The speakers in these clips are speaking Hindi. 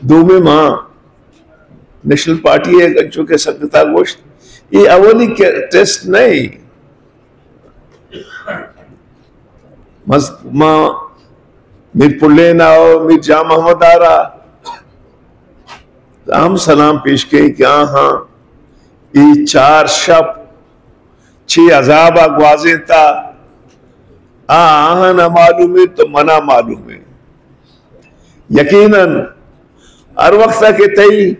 दो में मां नेशनल पार्टी है गंचो के संगता गोश्त ये अवली के टेस्ट नहीं मां मीर पुल्ले ना हो मीर जा मोहम्मद आरा हम सलाम पेश करें कि हाँ ये चार शब 6 अजाब अगवाजे था आह ना मालूम है तो मना मालूम है यकीनन हर वक्त के तई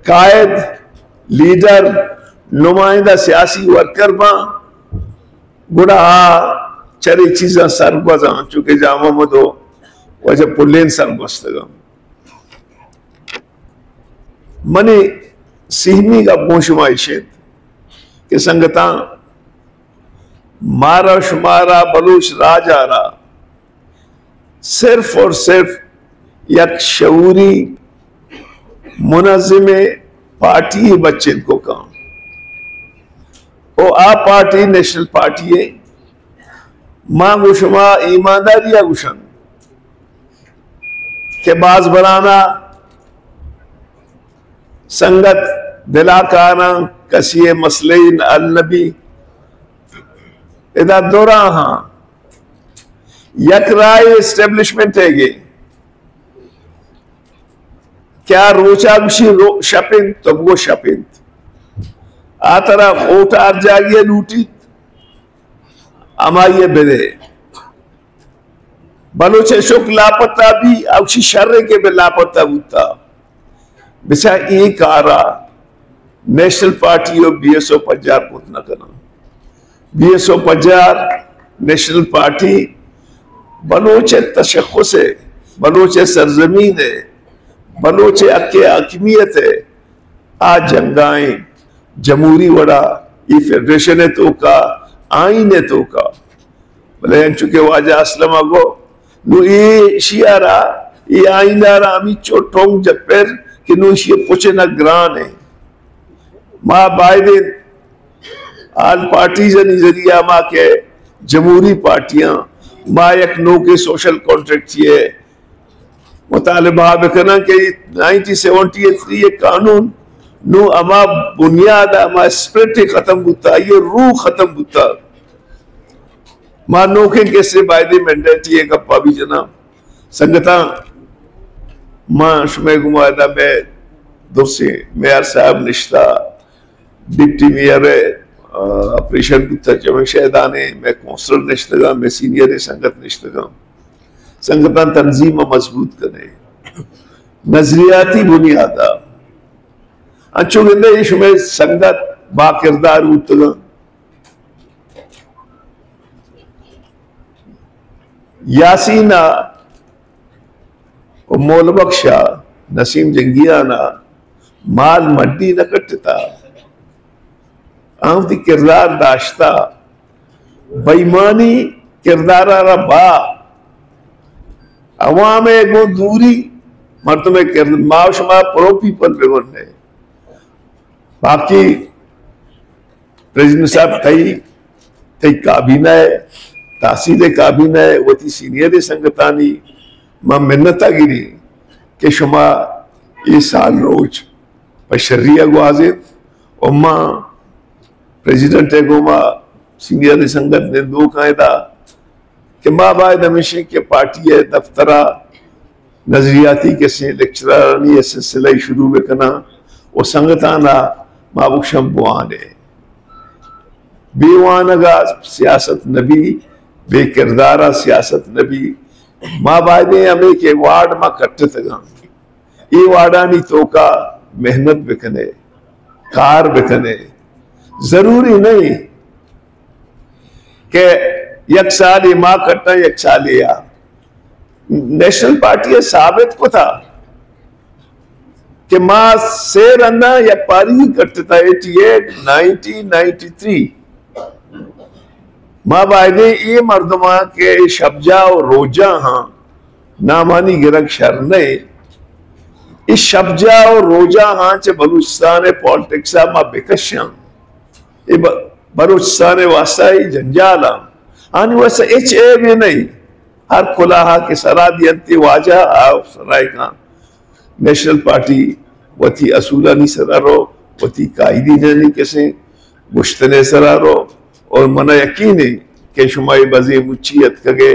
कायद लीडर नुमाइंदा सियासी वर्कर बा गुड़ा चरी चीज़ा सरगजा चूंकि जामा मदो वजह पुल्लेन सरगस्तगम मने सीहमी का पोशमाइशेत के संगता मारा शुमारा बलूच राजारा सिर्फ और सिर्फ यक शऊरी मुनज़्ज़िमे पार्टी बच्चे को काम ओ आ पार्टी नेशनल पार्टी है मां गुशमा ईमानदारी या गुशन के बाज बनाना संगत दिलाकाना कसिए मसलेन अल-नबी इदा दोरा हाँ यकराय एस्टेब्लिशमेंट है ये क्या रोचा गुशी शपिन तो वो शपिन आ तरफ वोट आर जागिए लूटी अमाइये बेदे बलोचे शुक लापता भी अवशी शर्रे के भी लापता बूता बिचा एक आरा नेशनल पार्टी और BSO पंजार पुत न करना BSO पंजार नेशनल पार्टी बलोचे तशख्खुस है बलोचे सरजमीन है बलोचे अक्के हकीमियत है आज जंगाएं जमहूरी वड़ा ये फेडरेशन है तो का आइन है तो का भले चुके वाजा असलम अगो नु ये शियारा ये आइंदारा अमी चोटोंग जपेर कि नु ये पुछे न ग्रान है माँ बायदे आल पार्टी जरिया माँ के जमहूरी पार्टियां माँ एक नो के सोशल कॉन्ट्रैक्ट ये मुतालिबा बेकना के 1973 ये कानून नु अमा बुनियाद अमा स्पिरिट खत्म बुता ये रूह खत्म बुता मां नोखे कैसे बायदे मैंडेट ये गप्पा भी जना संगता मां शुमे गुमादा में दोसे मेयर साहब निश्ता डिप्टी मेयर ऑपरेशन बुता जब शहदाने मैं कौंसलर निश्तगा मैं सीनियर संगत निश्तगा संगता तंजीम मजबूत करे नजरियाती बुनियादा अच्छो कहते हैं इसमें संगत बाकिरदार उतगा यासीना और मोल बख्शा नसीम जंगियाना माल मड्डी न कटता आमदी किरदार दाश्ता बेईमानी किरदारा रबा अवाम गो दूरी मर्तबे माशमा प्रो पीपल पे बनने बाकी प्रेसिडेंट साहब कई काबीना है तासीर काबीना है वो थी सीनियर संगतानी मां मिन्नता गिरी के शुमा ये साल रोज बशरिया गुआजे और मां प्रेसिडेंट है गोमा सीनियर संगत ने दो कायदा कि माँ बायद हमेशा के पार्टी है दफ्तरा नजरियाती के से लेक्चरानी सिलसिला शुरू में करना वो संगताना माबुक्षम बुआन है बेवानगा सियासत नबी बेकिरदारा सियासत नबी माँ बायदे हमें के वार्ड में कट्टे तगा ये वार्डानी तो का मेहनत बिकने कार बिकने जरूरी नहीं के एक साल माँ कट्टा एक साल या नेशनल पार्टी साबित को था कि माँ से रन्ना या पारी कटता 88 1993 माँ बायदे ये मर्दमा के शब्जा और रोजा हाँ नामानी गिरक शरने इस शब्जा और रोजा हाँ चे बलूचिस्तान पॉलिटिक्स माँ बेकश्यां ये बलूचिस्तान वास्ता जंजाला आने वैसा भी नहीं हर खुलाहा के सरादियंती वाजा सराय का नेशनल पार्टी वती असूलानी सरारो वती कायदी नहीं कैसे गुश्तने सरारो और मना यकीन है कि शुमाई बजे मुच्चियत कगे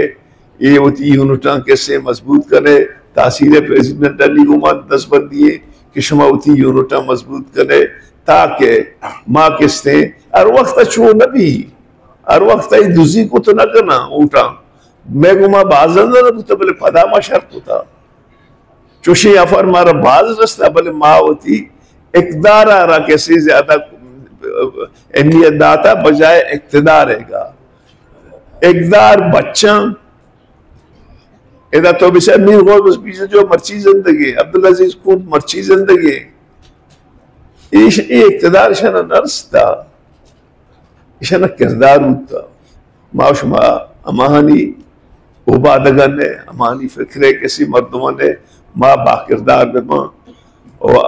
ये वती यूनिटा कैसे मजबूत करे तासीर प्रेसिडेंट अली गुमान दसबंद दिए कि शुमा वती यूनिटा मजबूत करे ताकि माँ किस्ते हर वक्त छो नबी हर वक्त दूसरी को तो ना करना उठा मैं गुमा बाजन तो बोले पदामा शर्त होता चुशी अफर मारा बाज रस्ता भले मावती इकदार आ रहा कैसे ज्यादा अहमियत दाता बजाय इक्तदार रहेगा इकदार बच्चा इधर तो बिशा मीर गौर बस पीछे जो मर्ची जिंदगी अब्दुल अजीज खूब मर्ची जिंदगी ये इक्तदार इशाना नर्सता इशाना किरदार होता माशुमा अमानी उबादगन ने अमानी फिक्रे किसी मर्दों ने माँ बाकिरदार में माँ और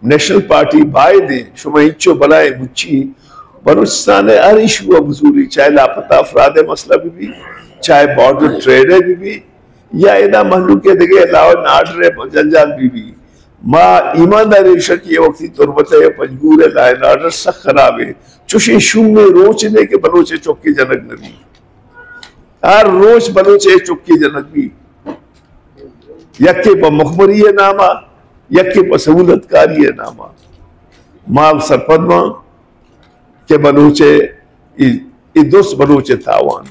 नेशनल पार्टी बाय दे शुमा इच्चो बलाए मुच्ची बलूचिस्तान है हर इशू अबजूरी चाहे लापता अफराद मसला भी चाहे बॉर्डर ट्रेड भी या इदा महलू के दगे अलावा नाडरे जंजाल भी माँ ईमानदारी शक ये वक्ती तुरबत है पंजगूर है लाइन आर्डर सख्त खराब है चुशी शुम में रोचने के बलोचे चौकी जनक नबी हर रोज बलोचे चौकी जनक भी यक्के पर मुखबरी है नामा यक्के पर सहूलतकारी है नामा माँ सरपदमा के बलोचे दोस्त बलोचे तावान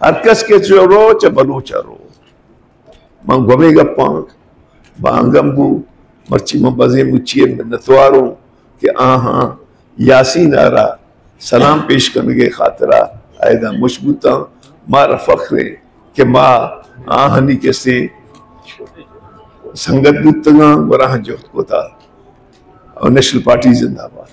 हर कस के चोरो च बलोचा रो मां गमे गप्पा बांगम्बू मर्ची में बजे मुच्चिए में नतवारों के आहा यासीन आरा सलाम पेश करने के खातरा आयदा मुशबूता मारा फख्रे के माँ आहनी के से संगत गुप्तगा वराह जोत को था और नेशनल पार्टी जिंदाबाद।